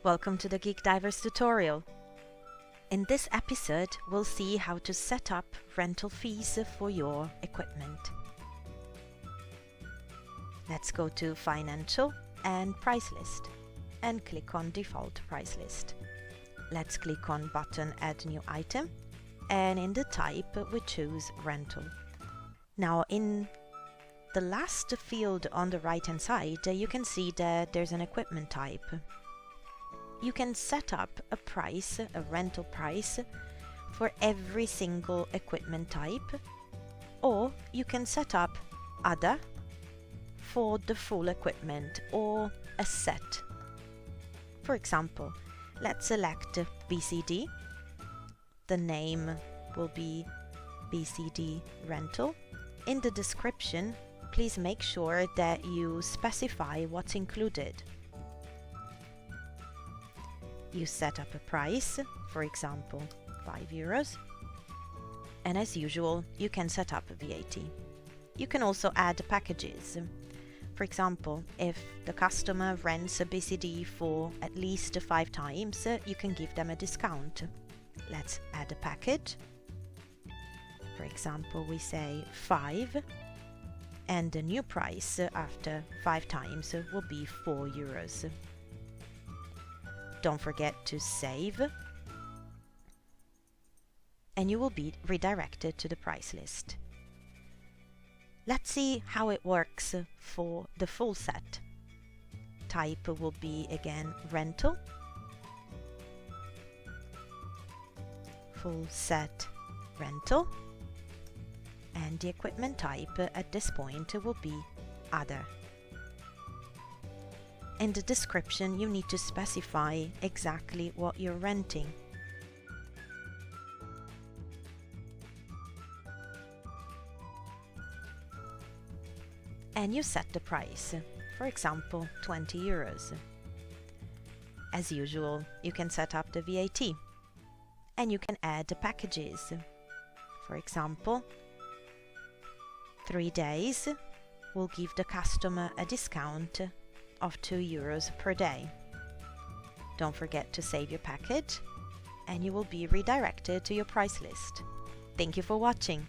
Welcome to the Geek Divers tutorial. In this episode, we'll see how to set up rental fees for your equipment. Let's go to Financial and Price List and click on Default Price List. Let's click on button Add New Item, and in the type we choose Rental. Now in the last field on the right hand side you can see that there's an equipment type. You can set up a price, a rental price, for every single equipment type, or you can set up Other for the full equipment or a set. For example, let's select BCD. The name will be BCD Rental. In the description, please make sure that you specify what's included. You set up a price, for example, €5, and as usual, you can set up a VAT. You can also add packages. For example, if the customer rents a BCD for at least 5 times, you can give them a discount. Let's add a package. For example, we say 5, and the new price after 5 times will be €4. Don't forget to save, and you will be redirected to the price list. Let's see how it works for the full set. Type will be again Rental. Full set Rental. And the equipment type at this point will be Other. In the description, you need to specify exactly what you're renting. And you set the price, for example, €20. As usual, you can set up the VAT, and you can add the packages. For example, 3 days will give the customer a discount of €2 per day. Don't forget to save your package, and you will be redirected to your price list. Thank you for watching.